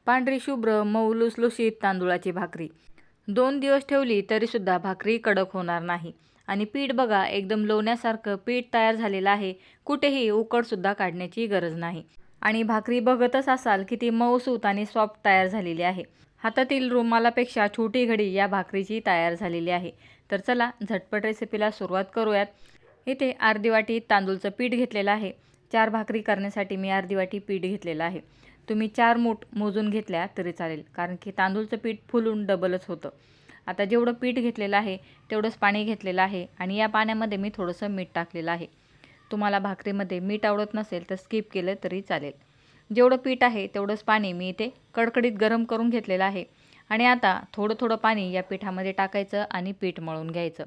पांढरी शुभ्र मऊ लुसलुशीत तांदूळाची भाकरी 2 दिवस ठेवली तरीसुद्धा भाकरी कडक होणार नाही. आणि पीठ बघा एकदम लोण्यासारखं पीठ तयार झालेलं आहे. कुठेही उकडसुद्धा काढण्याची गरज नाही. आणि भाकरी बघतच असाल किती मऊसूत आणि सॉफ्ट तयार झालेली आहे. हातातील रुमालापेक्षा छोटी घडी या भाकरीची तयार झालेली आहे. तर चला झटपट रेसिपीला सुरुवात करूयात. इथे अर्धी वाटी तांदूळचं पीठ घेतलेलं आहे. 4 भाकरी करण्यासाठी मी अर्धी वाटी पीठ घेतलेलं आहे. तुम्ही 4 मूठ मोजून घेतल्या तरी चालेल, कारण की तांदूळचं पीठ फुलून डबलच होतं. आता जेवढं पीठ घेतलेलं आहे तेवढंच पाणी घेतलेलं आहे आणि या पाण्यामध्ये मी थोडंसं मीठ टाकलेलं आहे. तुम्हाला भाकरीमध्ये मीठ आवडत नसेल तर स्किप केलं तरी चालेल. जेवढं पीठ आहे तेवढंच पाणी मी इथे कडकडीत गरम करून घेतलेलं आहे. आणि आता थोडं थोडं पाणी या पिठामध्ये टाकायचं आणि पीठ मळून घ्यायचं.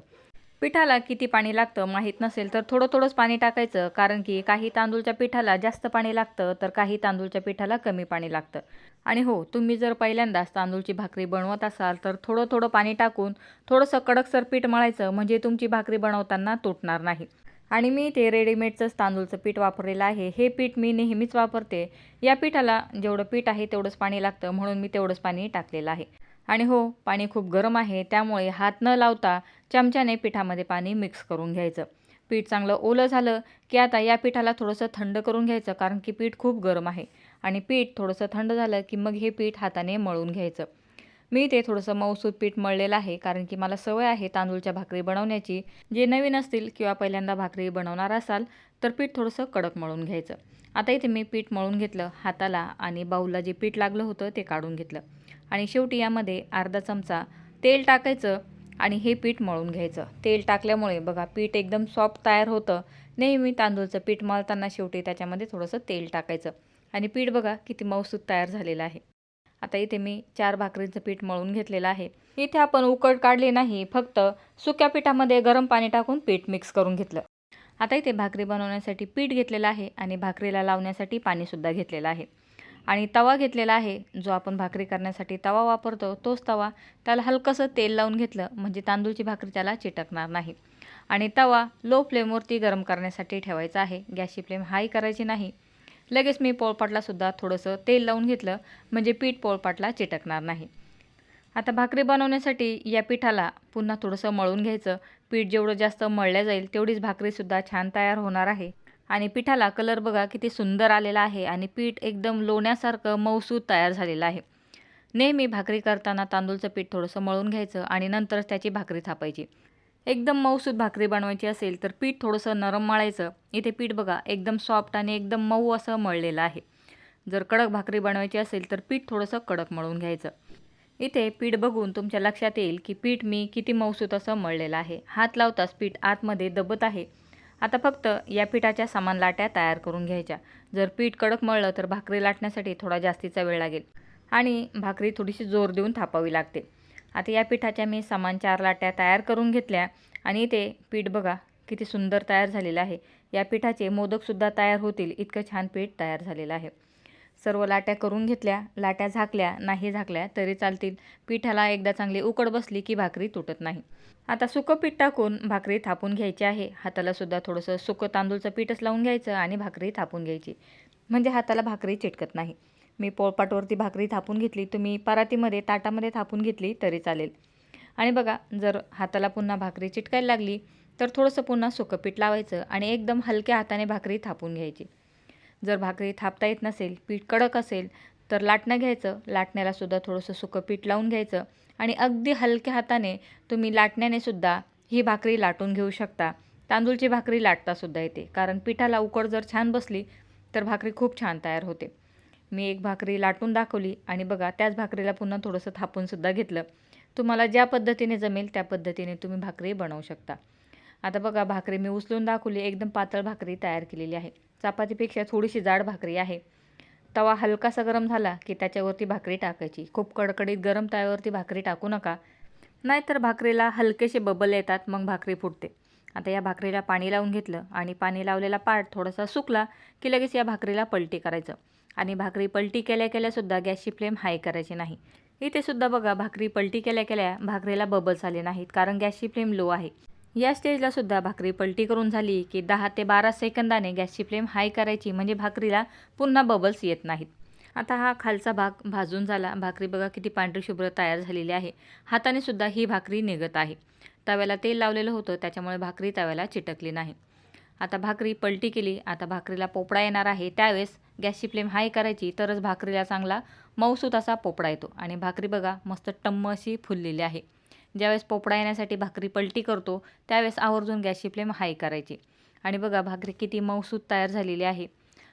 पिठाला किती पाणी लागतं माहीत नसेल तर थोडं थोडंच पाणी टाकायचं, कारण की काही तांदूळच्या पिठाला जास्त पाणी लागतं तर काही तांदूळच्या पिठाला कमी पाणी लागतं. आणि हो, तुम्ही जर पहिल्यांदाच तांदूळची भाकरी बनवत असाल तर थोडं थोडं पाणी टाकून थोडंसं कडकसर पीठ मळायचं, म्हणजे तुमची भाकरी बनवताना तुटणार नाही. आणि मी ते रेडीमेडचंच तांदूळचं पीठ वापरलेलं आहे. हे पीठ मी नेहमीच वापरते. या पिठाला जेवढं पीठ आहे तेवढंच पाणी लागतं, म्हणून मी तेवढंच पाणी टाकलेलं आहे. आणि हो, पाणी खूप गरम आहे त्यामुळे हात न लावता चमच्याने पिठामध्ये पाणी मिक्स करून घ्यायचं. पीठ चांगलं ओलं झालं की आता या पिठाला थोडंसं थंड करून घ्यायचं, कारण की पीठ खूप गरम आहे. आणि पीठ थोडंसं थंड झालं की मग हे पीठ हाताने मळून घ्यायचं. मी ते थोडंसं मऊसूत पीठ मळलेलं आहे, कारण की मला सवय आहे तांदूळच्या भाकरी बनवण्याची. जे नवीन असतील किंवा पहिल्यांदा भाकरी बनवणार असाल तर पीठ थोडंसं कडक मळून घ्यायचं. आता इथे मी पीठ मळून घेतलं हाताला आणि बाऊलला जे पीठ लागलं होतं ते काढून घेतलं. आणि शेवटी यामध्ये अर्धा चमचा तेल टाकायचं आणि हे पीठ मळून घ्यायचं. तेल टाकल्यामुळे बघा पीठ एकदम सॉफ्ट तयार होतं. नेहमी तांदूळचं पीठ मळताना शेवटी त्याच्यामध्ये थोडंसं तेल टाकायचं. आणि पीठ बघा किती मऊसूत तयार झालेलं आहे. आता इथे मी 4 भाकरींचं पीठ मळून घेतलेलं आहे. इथे आपण उकड काढली नाही, फक्त सुक्या पिठामध्ये गरम पाणी टाकून पीठ मिक्स करून घेतलं. आता इथे भाकरी बनवण्यासाठी पीठ घेतलेलं आहे आणि भाकरीला लावण्यासाठी पाणीसुद्धा घेतलेलं आहे. आणि तवा घेतलेला आहे. जो आपण भाकरी करण्यासाठी तवा वापरतो तोच तवा. त्याला हलकंसं तेल लावून घेतलं म्हणजे तांदूळची भाकरी त्याला चिटकणार नाही. आणि तवा लो फ्लेमवरती गरम करण्यासाठी ठेवायचा आहे. गॅसची फ्लेम हाय करायची नाही. लगेच मी पोळपाटलासुद्धा थोडंसं तेल लावून घेतलं, म्हणजे पीठ पोळपाटला चिटकणार नाही. आता भाकरी बनवण्यासाठी या पिठाला पुन्हा थोडंसं मळून घ्यायचं. पीठ जेवढं जास्त मळलं जाईल तेवढीच भाकरीसुद्धा छान तयार होणार आहे. आणि पिठाला कलर बघा किती सुंदर आलेला आहे आणि पीठ एकदम लोण्यासारखं मऊसूत तयार झालेलं आहे. नेहमी भाकरी करताना तांदूळचं पीठ थोडंसं मळून घ्यायचं आणि नंतरच त्याची भाकरी थापायची. एकदम मऊसूत भाकरी बनवायची असेल तर पीठ थोडंसं नरम मळायचं. इथे पीठ बघा एकदम सॉफ्ट आणि एकदम मऊ असं मळलेलं आहे. जर कडक भाकरी बनवायची असेल तर पीठ थोडंसं कडक मळून घ्यायचं. इथे पीठ बघून तुमच्या लक्षात येईल की पीठ मी किती मऊसूत असं मळलेलं आहे. हात लावताच पीठ आतमध्ये दबत आहे. आता फक्त या पिठाच्या समान लाट्या तयार करून घ्यायच्या. जर पीठ कडक मळलं तर भाकरी लाटण्यासाठी थोडा जास्तीचा वेळ लागेल आणि भाकरी थोडीशी जोर देऊन थापावी लागते. आता या पिठाच्या मी समान 4 लाट्या तयार करून घेतल्या आणि इथे पीठ बघा किती सुंदर तयार झालेलं आहे. या पिठाचे मोदकसुद्धा तयार होतील इतकं छान पीठ तयार झालेलं आहे. सर्व लाट्या करून घेतल्या. लाट्या झाकल्या नाही झाकल्या तरी चालतील. पिठाला एकदा चांगली उकड बसली की भाकरी तुटत नाही. आता सुकं पीठ टाकून भाकरी थापून घ्यायची आहे. हाताला सुद्धा थोडंसं सुकं तांदूळचं पीठच लावून घ्यायचं आणि भाकरी थापून घ्यायची, म्हणजे हाताला भाकरी चिटकत नाही. मी पोळपाटवरती भाकरी थापून घेतली. तुम्ही परातीमध्ये ताटामध्ये थापून घेतली तरी चालेल. आणि बघा जर हाताला पुन्हा भाकरी चिटकायला लागली तर थोडंसं पुन्हा सुकं पीठ लावायचं आणि एकदम हलक्या हाताने भाकरी थापून घ्यायची. जर भाकरी थापता येत नसेल, पीठ कडक असेल तर लाटणं घ्यायचं. लाटण्याला सुद्धा थोडंसं सुकं पीठ लावून घ्यायचं आणि अगदी हलक्या हाताने तुम्ही लाटण्याने सुद्धा ही भाकरी लाटून घेऊ शकता. तांदूळची भाकरी लाटतासुद्धा येते, कारण पिठाला उकड जर छान बसली तर भाकरी खूप छान तयार होते. मी एक भाकरी लाटून दाखवली आणि बघा त्याच भाकरीला पुन्हा थोडंसं थापूनसुद्धा घेतलं. तुम्हाला ज्या पद्धतीने जमेल त्या पद्धतीने तुम्ही भाकरी बनवू शकता. आता बघा भाकरी मी उचलून दाखवली. एकदम पातळ भाकरी तयार केलेली आहे. चपातीपेक्षा थोडीशी जाड भाकरी आहे. तवा हलकासा गरम झाला की त्याच्यावरती भाकरी टाकायची. खूप कडकडीत गरम तव्यावरती भाकरी टाकू नका, नाहीतर भाकरीला हलकेसे बबल येतात, मग भाकरी फुटते. आता या भाकरीला पाणी लावून घेतलं आणि पाणी लावलेला पाट थोडासा सुकला की लगेच या भाकरीला पलटी करायचं. आणि भाकरी पलटी केल्या केल्यासुद्धा गॅसची फ्लेम हाय करायची नाही. इथे सुद्धा बघा भाकरी पलटी केल्या केल्या भाकरीला बबल्स आले नाहीत, कारण गॅसची फ्लेम लो आहे. या स्टेजला सुद्धा भाकरी पलटी करून झाली की 10 ते 12 सेकंदाने गॅसची फ्लेम हाय करायची, म्हणजे भाकरीला पुन्हा बबल्स येत नाहीत. आता हा खालचा भाग भाजून झाला. भाकरी बघा किती पांढरी शुभ्र तयार झालेली आहे. हाताने सुद्धा ही भाकरी निघत आहे. तव्याला तेल लावलेलं होतं त्याच्यामुळे भाकरी तव्याला चिटकली नाही. आता भाकरी पलटी केली. आता भाकरीला पोपडा येणार आहे. त्यावेळेस गॅसची फ्लेम हाय करायची, तरच भाकरीला चांगला मऊसूत असा पोपडा येतो आणि भाकरी बघा मस्त टम्म अशी फुललेली आहे. ज्यावेळेस पोपडा येण्यासाठी भाकरी पलटी करतो त्यावेळेस आवर्जून गॅसची फ्लेम हाय करायची. आणि बघा भाकरी किती मऊसूत तयार झालेली आहे.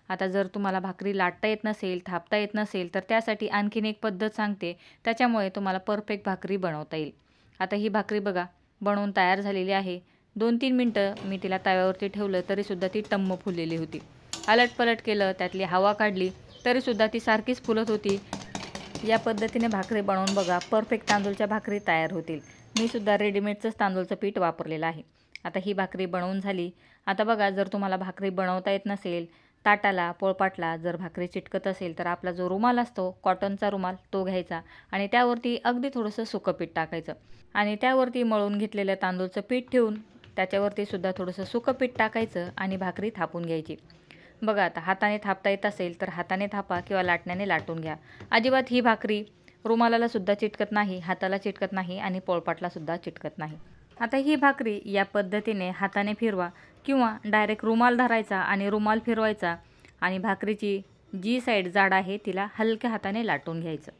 आता जर तुम्हाला भाकरी लाटता येत नसेल, थापता येत नसेल, तर त्यासाठी आणखीन एक पद्धत सांगते. त्याच्यामुळे तुम्हाला परफेक्ट भाकरी बनवता येईल. आता ही भाकरी बघा बनवून तयार झालेली आहे. 2-3 मिनटं मी तिला तव्यावरती ठेवलं तरीसुद्धा ती टम्म फुललेली होती. आलटपलट केलं, त्यातली हवा काढली तरीसुद्धा ती सारखीच फुलत होती. या पद्धतीने भाकरी बनवून बघा, परफेक्ट तांदूळच्या भाकरी तयार होतील. मी सुद्धा रेडीमेडचंच तांदूळचं पीठ वापरलेलं आहे. आता ही भाकरी बनवून झाली. आता बघा जर तुम्हाला भाकरी बनवता येत नसेल, ताटाला पोळपाटला जर भाकरी चिटकत असेल, तर आपला जो रुमाल असतो कॉटनचा रुमाल तो घ्यायचा आणि त्यावरती अगदी थोडंसं सुकं पीठ टाकायचं आणि त्यावरती मळून घेतलेलं तांदूळचं पीठ ठेवून त्याच्यावरती सुद्धा थोडंसं सुकं पीठ टाकायचं आणि भाकरी थापून घ्यायची. बघा आता हाताने थापता येत असेल तर हाताने थापा किंवा लाटण्याने लाटून घ्या. अजिबात ही भाकरी रुमालाला सुद्धा चिटकत नाही, हाताला चिटकत नाही आणि पोळपाटला सुद्धा चिटकत नाही. आता ही भाकरी या पद्धतीने हाताने फिरवा किंवा डायरेक्ट रुमाल धरायचा आणि रुमाल फिरवायचा आणि भाकरीची जी साईड जाड आहे तिला हलक्या हाताने लाटून घ्यायचं.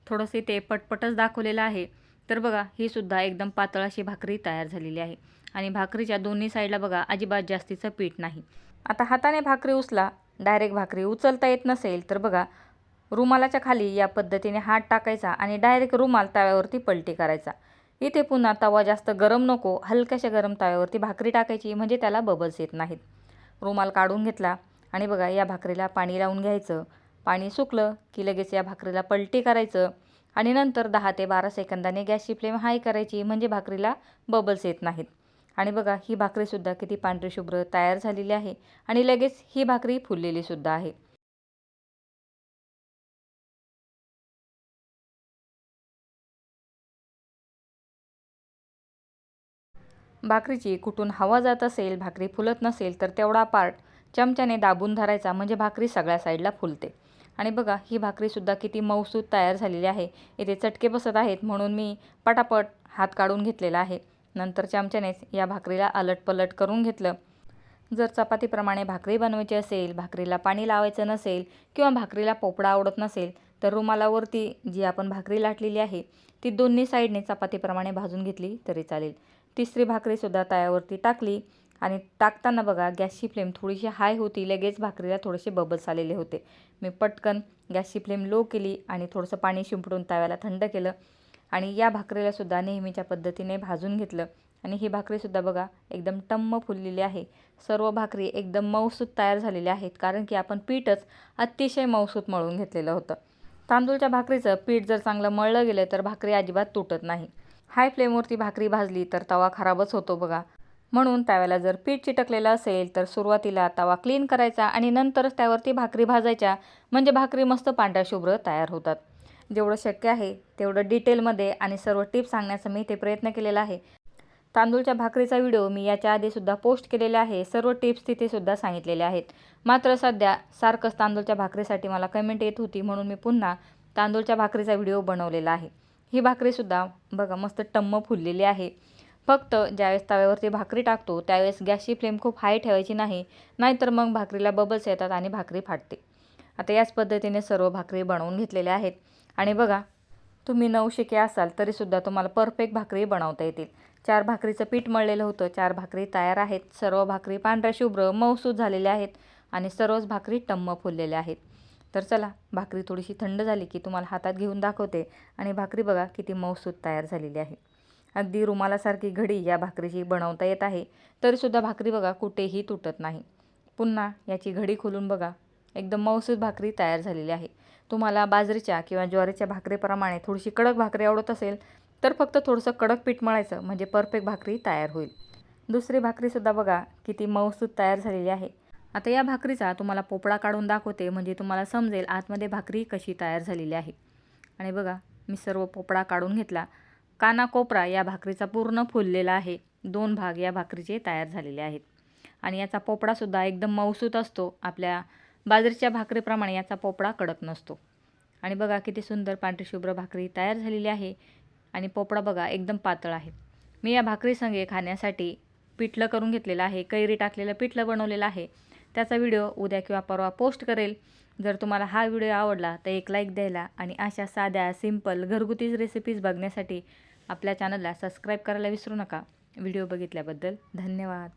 थोडंसं ते पटपटच दाखवलेलं आहे. तर बघा ही सुद्धा एकदम पातळ अशी भाकरी तयार झालेली आहे आणि भाकरीच्या दोन्ही साईडला बघा अजिबात जास्तीचं पीठ नाही. आता हाताने भाकरी उचला, डायरेक्ट भाकरी उचलता येत नसेल तर बघा रुमालाच्या खाली या पद्धतीने हात टाकायचा आणि डायरेक्ट रुमाल तव्यावरती पलटी करायचा. इथे पुन्हा तवा जास्त गरम नको, हलक्याशा गरम तव्यावरती भाकरी टाकायची म्हणजे त्याला बबल्स येत नाहीत. रुमाल काढून घेतला आणि बघा या भाकरीला पाणी लावून घ्यायचं. पाणी सुकलं की लगेच या भाकरीला पलटी करायचं आणि नंतर 10 ते 12 सेकंदाने गॅसची फ्लेम हाय करायची म्हणजे भाकरीला बबल्स येत नाहीत. आणि बघा ही भाकरीसुद्धा किती पांढरी शुभ्र तयार झालेली आहे आणि लगेच ही भाकरी फुललेली सुद्धा आहे. भाकरीची कुठून हवा जात असेल, भाकरी फुलत नसेल तर तेवढा पार्ट चमच्याने दाबून धरायचा म्हणजे भाकरी सगळ्या साईडला फुलते. आणि बघा ही भाकरीसुद्धा किती मऊसूत तयार झालेली आहे. इथे चटके बसत आहेत म्हणून मी पटापट हात काढून घेतलेला आहे. नंतर चमच्यानेच या भाकरीला अलटपलट करून घेतलं. जर चपातीप्रमाणे भाकरी बनवायची असेल, भाकरीला पाणी लावायचं नसेल किंवा भाकरीला पोपडा आवडत नसेल, तर रुमालावरती जी आपण भाकरी लाटलेली आहे ती दोन्ही साईडने चपातीप्रमाणे भाजून घेतली तरी चालेल. तिसरी भाकरीसुद्धा तव्यावरती टाकली आणि टाकताना बघा गॅसची फ्लेम थोडीशी हाय होती. लगेच भाकरीला थोडेसे बबल्स आलेले होते. मी पटकन गॅसची फ्लेम लो केली आणि थोडंसं पाणी शिंपडून तव्याला थंड केलं आणि या भाकरीलासुद्धा नेहमीच्या पद्धतीने भाजून घेतलं आणि ही भाकरीसुद्धा बघा एकदम टम्म फुललेली आहे. सर्व भाकरी एकदम मऊसूत तयार झालेल्या आहेत कारण की आपण पीठच अतिशय मऊसूत मळून घेतलेलं होतं. तांदूळच्या भाकरीचं पीठ जर चांगलं मळलं गेलं तर भाकरी अजिबात तुटत नाही. हाय फ्लेमवरती भाकरी भाजली तर तवा खराबच होतो बघा. म्हणून तव्याला जर पीठ चिटकलेलं असेल तर सुरुवातीला तवा क्लीन करायचा आणि नंतरच त्यावरती भाकरी भाजायच्या म्हणजे भाकरी मस्त पांढऱ्या शुभ्र तयार होतात. जेवढं शक्य आहे तेवढं डिटेलमध्ये आणि सर्व टिप्स सांगण्याचा मी इथे प्रयत्न केलेला आहे. तांदूळच्या भाकरीचा व्हिडिओ मी याच्या आधीसुद्धा पोस्ट केलेला आहे. सर्व टिप्स तिथेसुद्धा सांगितलेल्या आहेत. मात्र सध्या सारखंच तांदूळच्या भाकरीसाठी मला कमेंट येत होती म्हणून मी पुन्हा तांदूळच्या भाकरीचा व्हिडिओ बनवलेला आहे. ही भाकरीसुद्धा बघा मस्त टम्म फुललेली आहे. फक्त ज्यावेळेस तव्यावरती भाकरी टाकतो त्यावेळेस गॅसची फ्लेम खूप हाय ठेवायची नाही, नाहीतर मग भाकरीला बबल्स येतात आणि भाकरी फाटते. आता याच पद्धतीने सर्व भाकरी बनवून घेतलेल्या आहेत आणि बघा तुम्ही नवशिके असाल तरीसुद्धा तुम्हाला परफेक्ट भाकरी बनवता येतील. 4 भाकरीचं पीठ मळलेलं होतं. 4 भाकरी तयार आहेत. सर्व भाकरी पांढऱ्या शुभ्र मऊसूत झालेल्या आहेत आणि सर्वच भाकरी टम्म फुललेल्या आहेत. तर चला भाकरी थोडीशी थंड झाली की तुम्हाला हातात घेऊन दाखवते आणि भाकरी बघा किती मऊसूत तयार झालेली आहे. अगदी रुमालासारखी घडी या भाकरीची बनवता येत आहे. तरीसुद्धा भाकरी बघा कुठेही तुटत नाही. पुन्हा याची घडी खोलून बघा एकदम मऊसूत भाकरी तयार झालेली आहे. तुम्हाला बाजरीच्या किंवा ज्वारीच्या भाकरीप्रमाणे थोडीशी कडक भाकरी आवडत असेल तर फक्त थोडंसं कडक पीठ मळायचं म्हणजे परफेक्ट भाकरी तयार होईल. दुसरी भाकरीसुद्धा बघा किती मऊसूत तयार झालेली आहे. आता या भाकरीचा तुम्हाला पोपडा काढून दाखवते म्हणजे तुम्हाला समजेल आतमध्ये भाकरी कशी तयार झालेली आहे. आणि बघा मी सर्व पोपडा काढून घेतला. काना कोपरा या भाकरीचा पूर्ण फुललेला आहे. 2 भाग या भाकरीचे तयार झालेले आहेत. आणि याचा पोपडासुद्धा एकदम मऊसूत असतो. आपल्या बाजरीच्या भाकरीप्रमाणे याचा पोपडा कडक नसतो. आणि बघा किती सुंदर पांढरी शुभ्र भाकरी तयार झालेली आहे आणि पोपडा बघा एकदम पातळ आहे. मी या भाकरी संगे खाण्यासाठी पिठलं करून घेतलेलं आहे. कैरी टाकलेलं पिठलं बनवलेलं आहे. त्याचा व्हिडिओ उद्या किंवा परवा पोस्ट करेल. जर तुम्हाला हा व्हिडिओ आवडला तर एक लाईक द्यायला आणि अशा साध्या सिंपल घरगुती रेसिपीज बघण्यासाठी आपल्या चॅनलला सबस्क्राईब करायला विसरू नका. व्हिडिओ बघितल्याबद्दल धन्यवाद.